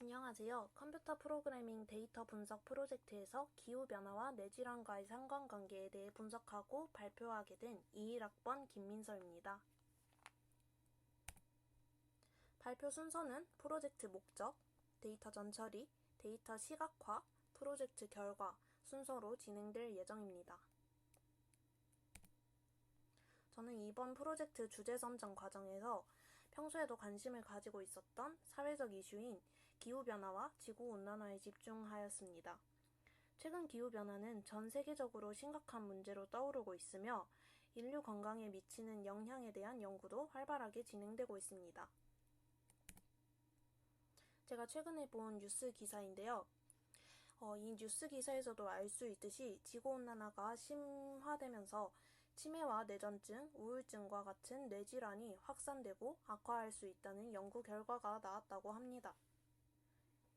안녕하세요. 컴퓨터 프로그래밍 데이터 분석 프로젝트에서 기후변화와 뇌질환과의 상관관계에 대해 분석하고 발표하게 된 21학번 김민서입니다. 발표 순서는 프로젝트 목적, 데이터 전처리, 데이터 시각화, 프로젝트 결과 순서로 진행될 예정입니다. 저는 이번 프로젝트 주제 선정 과정에서 평소에도 관심을 가지고 있었던 사회적 이슈인 기후변화와 지구온난화에 집중하였습니다. 최근 기후변화는 전 세계적으로 심각한 문제로 떠오르고 있으며 인류 건강에 미치는 영향에 대한 연구도 활발하게 진행되고 있습니다. 제가 최근에 본 뉴스 기사인데요. 이 뉴스 기사에서도 알 수 있듯이 지구온난화가 심화되면서 치매와 뇌전증, 우울증과 같은 뇌질환이 확산되고 악화할 수 있다는 연구 결과가 나왔다고 합니다.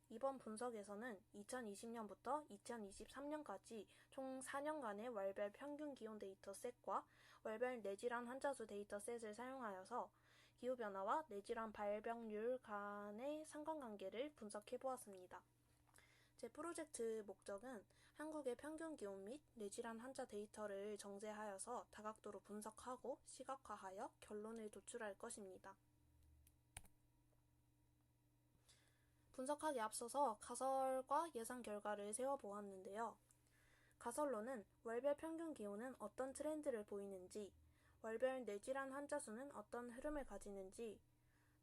이번 분석에서는 2020년부터 2023년까지 총 4년간의 월별 평균 기온 데이터셋과 월별 뇌질환 환자 수 데이터셋을 사용하여서 기후변화와 뇌질환 발병률 간의 상관관계를 분석해보았습니다. 제 프로젝트 목적은 한국의 평균 기온 및 뇌질환 환자 데이터를 정제하여서 다각도로 분석하고 시각화하여 결론을 도출할 것입니다. 분석하기에 앞서서 가설과 예상 결과를 세워보았는데요. 가설로는 월별 평균 기온은 어떤 트렌드를 보이는지, 월별 뇌질환 환자 수는 어떤 흐름을 가지는지,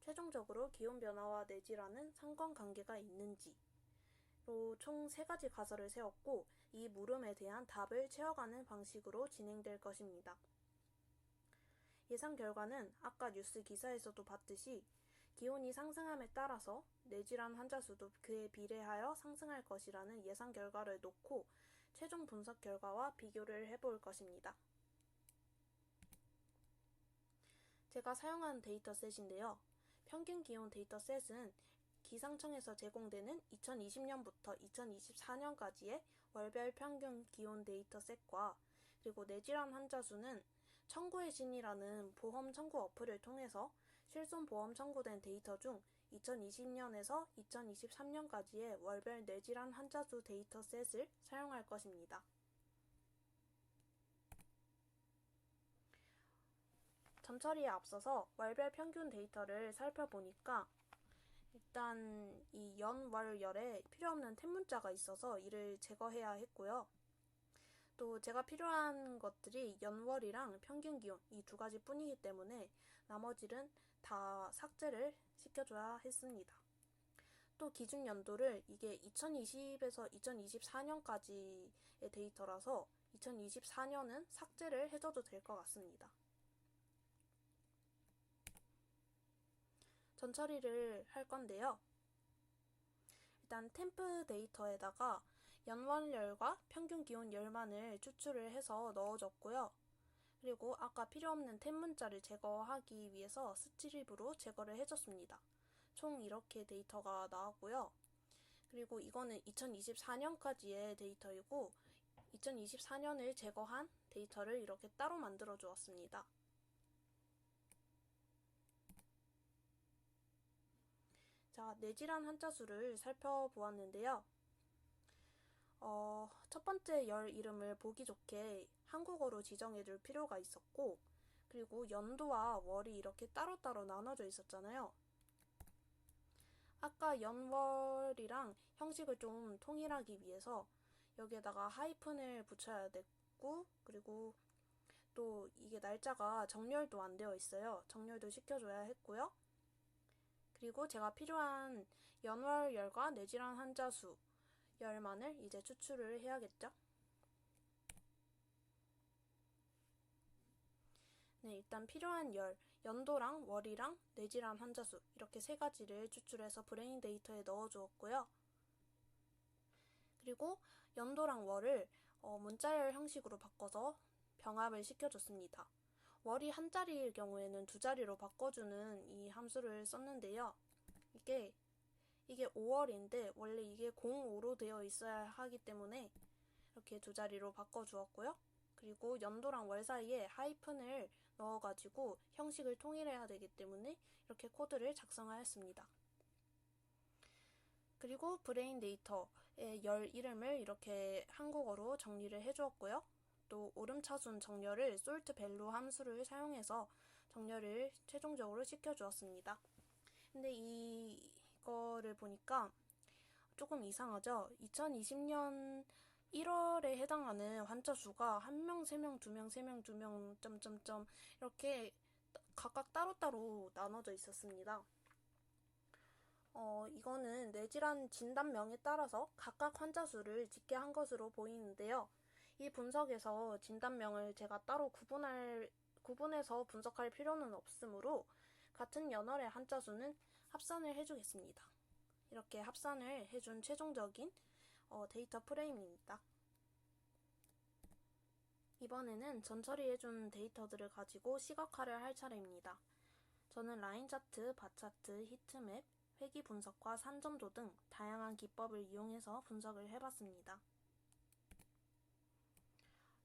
최종적으로 기온 변화와 뇌질환은 상관관계가 있는지, 로 총 3가지 가설을 세웠고 이 물음에 대한 답을 채워가는 방식으로 진행될 것입니다. 예상 결과는 아까 뉴스 기사에서도 봤듯이 기온이 상승함에 따라서 뇌질환 환자 수도 그에 비례하여 상승할 것이라는 예상 결과를 놓고 최종 분석 결과와 비교를 해볼 것입니다. 제가 사용한 데이터셋인데요. 평균 기온 데이터셋은 기상청에서 제공되는 2020년부터 2024년까지의 월별 평균 기온 데이터셋과 그리고 뇌질환 환자 수는 청구의 신이라는 보험 청구 어플을 통해서 실손 보험 청구된 데이터 중 2020년에서 2023년까지의 월별 뇌질환 환자 수 데이터셋을 사용할 것입니다. 전처리에 앞서서 월별 평균 데이터를 살펴보니까 일단 이 연, 월, 열에 필요없는 탭문자가 있어서 이를 제거해야 했고요. 또 제가 필요한 것들이 연월이랑 평균 기온 이 2가지 뿐이기 때문에 나머지는 다 삭제를 시켜줘야 했습니다. 또 기준 연도를 이게 2020에서 2024년까지의 데이터라서 2024년은 삭제를 해줘도 될 것 같습니다. 전처리를 할 건데요. 일단 템프 데이터에다가 연월열과 평균 기온 열만을 추출을 해서 넣어줬고요. 그리고 아까 필요없는 템 문자를 제거하기 위해서 스트립으로 제거를 해줬습니다. 총 이렇게 데이터가 나왔고요. 그리고 이거는 2024년까지의 데이터이고 2024년을 제거한 데이터를 이렇게 따로 만들어 주었습니다. 자, 뇌질환 환자 수를 살펴보았는데요. 첫 번째 열 이름을 보기 좋게 한국어로 지정해줄 필요가 있었고, 그리고 연도와 월이 이렇게 따로따로 나눠져 있었잖아요. 아까 연월이랑 형식을 좀 통일하기 위해서 여기에다가 하이픈을 붙여야 됐고, 그리고 또 이게 날짜가 정렬도 안 되어 있어요. 정렬도 시켜줘야 했고요. 그리고 제가 필요한 연월열과 뇌질환 환자 수 열만을 이제 추출을 해야겠죠. 네, 일단 필요한 연도랑 월이랑 뇌질환 환자 수 이렇게 3가지를 추출해서 브레인 데이터에 넣어주었고요. 그리고 연도랑 월을 문자열 형식으로 바꿔서 병합을 시켜줬습니다. 월이 한 자리일 경우에는 2자리로 바꿔주는 이 함수를 썼는데요. 이게 5월인데 원래 이게 05로 되어 있어야 하기 때문에 이렇게 2자리로 바꿔주었고요. 그리고 연도랑 월 사이에 하이픈을 넣어가지고 형식을 통일해야 되기 때문에 이렇게 코드를 작성하였습니다. 그리고 브레인 데이터의 열 이름을 이렇게 한국어로 정리를 해주었고요. 또 오름차순 정렬을 솔트 밸류 함수를 사용해서 정렬을 최종적으로 시켜주었습니다. 근데 이거를 보니까 조금 이상하죠? 2020년 1월에 해당하는 환자 수가 1명, 3명, 2명, 3명, 2명, 점점점 이렇게 각각 따로따로 나눠져 있었습니다. 이거는 뇌질환 진단명에 따라서 각각 환자 수를 집계한 것으로 보이는데요. 이 분석에서 진단명을 제가 따로 구분해서 분석할 필요는 없으므로 같은 연월의 환자 수는 합산을 해주겠습니다. 이렇게 합산을 해준 최종적인 데이터 프레임입니다. 이번에는 전처리해준 데이터들을 가지고 시각화를 할 차례입니다. 저는 라인 차트, 바 차트, 히트맵, 회귀 분석과 산점도 등 다양한 기법을 이용해서 분석을 해봤습니다.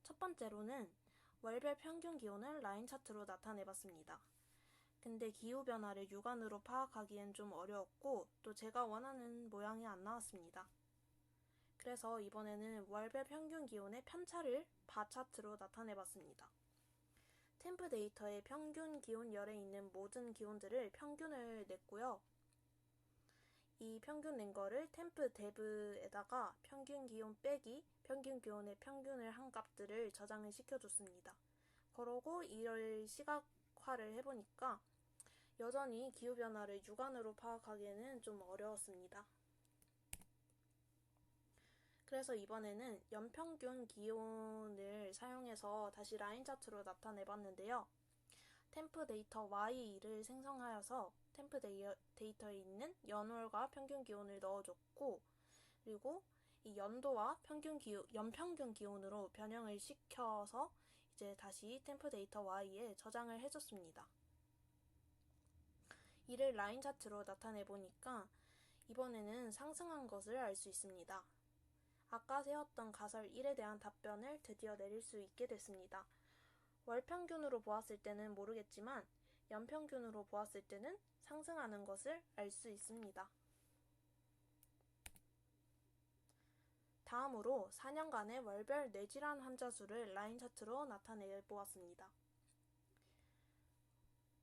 첫 번째로는 월별 평균 기온을 라인 차트로 나타내봤습니다. 근데 기후변화를 육안으로 파악하기엔 좀 어려웠고 또 제가 원하는 모양이 안 나왔습니다. 그래서 이번에는 월별 평균 기온의 편차를 바 차트로 나타내봤습니다. 템프 데이터의 평균 기온열에 있는 모든 기온들을 평균을 냈고요. 이 평균 낸 거를 템프 데브에다가 평균 기온 빼기 평균 기온의 평균을 한 값들을 저장을 시켜줬습니다. 그러고 이를 시각화를 해보니까 여전히 기후변화를 육안으로 파악하기에는 좀 어려웠습니다. 그래서 이번에는 연평균 기온을 사용해서 다시 라인 차트로 나타내봤는데요. 템프 데이터 Y를 생성하여서 템프 데이터에 있는 연월과 평균 기온을 넣어줬고, 그리고 이 연도와 연평균 기온으로 변형을 시켜서 이제 다시 템프 데이터 Y에 저장을 해줬습니다. 이를 라인 차트로 나타내보니까 이번에는 상승한 것을 알 수 있습니다. 아까 세웠던 가설 1에 대한 답변을 드디어 내릴 수 있게 됐습니다. 월평균으로 보았을 때는 모르겠지만 연평균으로 보았을 때는 상승하는 것을 알 수 있습니다. 다음으로 4년간의 월별 뇌질환 환자 수를 라인 차트로 나타내 보았습니다.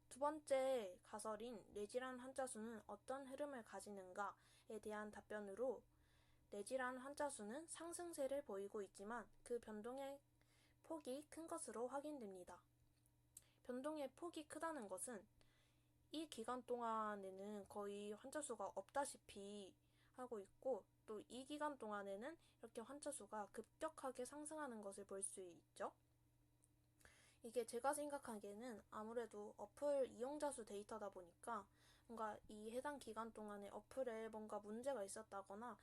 두 번째 가설인 뇌질환 환자 수는 어떤 흐름을 가지는가에 대한 답변으로 뇌질환 환자 수는 상승세를 보이고 있지만 그 변동의 폭이 큰 것으로 확인됩니다. 변동의 폭이 크다는 것은 이 기간 동안에는 거의 환자 수가 없다시피 하고 있고 또 이 기간 동안에는 이렇게 환자 수가 급격하게 상승하는 것을 볼 수 있죠. 이게 제가 생각하기에는 아무래도 어플 이용자 수 데이터다 보니까 뭔가 이 해당 기간 동안에 어플에 뭔가 문제가 있었다거나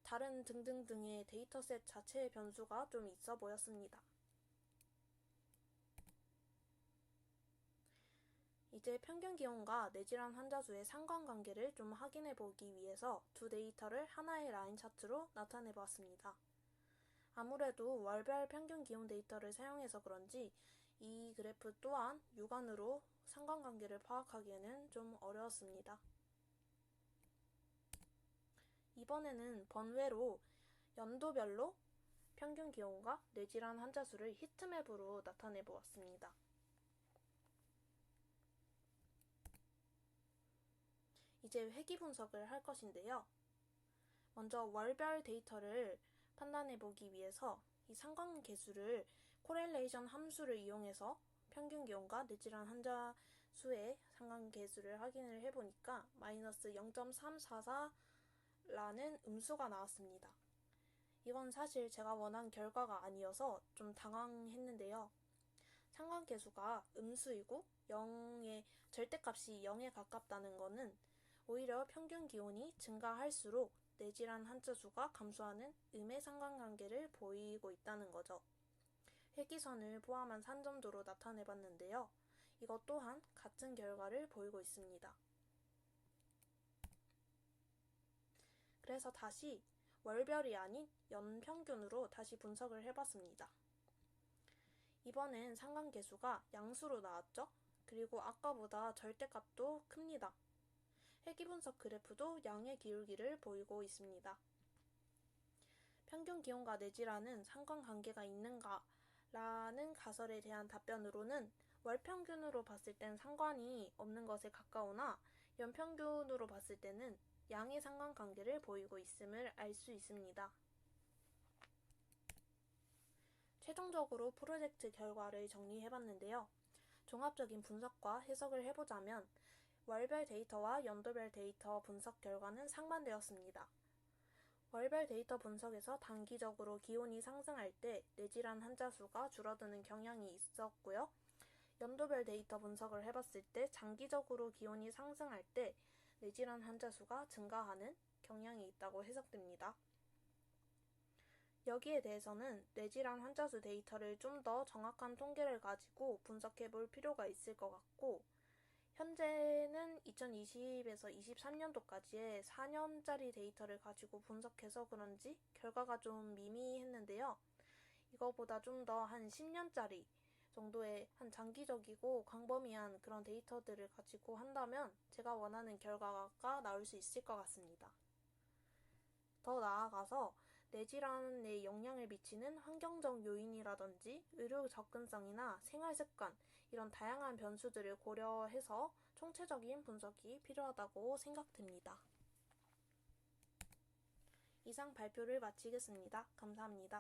다른 등등등의 데이터셋 자체의 변수가 좀 있어 보였습니다. 이제 평균 기온과 뇌질환 환자 수의 상관관계를 좀 확인해 보기 위해서 두 데이터를 하나의 라인 차트로 나타내 보았습니다. 아무래도 월별 평균 기온 데이터를 사용해서 그런지 이 그래프 또한 육안으로 상관관계를 파악하기에는 좀 어려웠습니다. 이번에는 번외로 연도별로 평균 기온과 뇌질환 환자 수를 히트맵으로 나타내 보았습니다. 이제 회귀 분석을 할 것인데요. 먼저 월별 데이터를 판단해 보기 위해서 이 상관계수를 코렐레이션 함수를 이용해서 평균 기온과 뇌질환 환자 수의 상관계수를 확인을 해보니까 마이너스 0.344라는 음수가 나왔습니다. 이건 사실 제가 원한 결과가 아니어서 좀 당황했는데요. 상관계수가 음수이고 절대값이 0에 가깝다는 것은 오히려 평균 기온이 증가할수록 뇌질환 환자 수가 감소하는 음의 상관관계를 보이고 있다는 거죠. 회귀선을 포함한 산점도로 나타내봤는데요. 이것 또한 같은 결과를 보이고 있습니다. 그래서 다시 월별이 아닌 연평균으로 다시 분석을 해봤습니다. 이번엔 상관계수가 양수로 나왔죠? 그리고 아까보다 절대값도 큽니다. 회귀분석 그래프도 양의 기울기를 보이고 있습니다. 평균 기온과 내지라는 상관관계가 있는가? 라는 가설에 대한 답변으로는 월평균으로 봤을 땐 상관이 없는 것에 가까우나 연평균으로 봤을 때는 양의 상관관계를 보이고 있음을 알 수 있습니다. 최종적으로 프로젝트 결과를 정리해봤는데요. 종합적인 분석과 해석을 해보자면 월별 데이터와 연도별 데이터 분석 결과는 상반되었습니다. 월별 데이터 분석에서 단기적으로 기온이 상승할 때 뇌질환 환자 수가 줄어드는 경향이 있었고요. 연도별 데이터 분석을 해봤을 때 장기적으로 기온이 상승할 때 뇌질환 환자 수가 증가하는 경향이 있다고 해석됩니다. 여기에 대해서는 뇌질환 환자 수 데이터를 좀 더 정확한 통계를 가지고 분석해 볼 필요가 있을 것 같고, 현재는 2020에서 23년도까지의 4년짜리 데이터를 가지고 분석해서 그런지 결과가 좀 미미했는데요. 이거보다 좀 더 한 10년짜리 정도의 한 장기적이고 광범위한 그런 데이터들을 가지고 한다면 제가 원하는 결과가 나올 수 있을 것 같습니다. 더 나아가서 뇌질환에 영향을 미치는 환경적 요인이라든지 의료 접근성이나 생활습관, 이런 다양한 변수들을 고려해서 총체적인 분석이 필요하다고 생각됩니다. 이상 발표를 마치겠습니다. 감사합니다.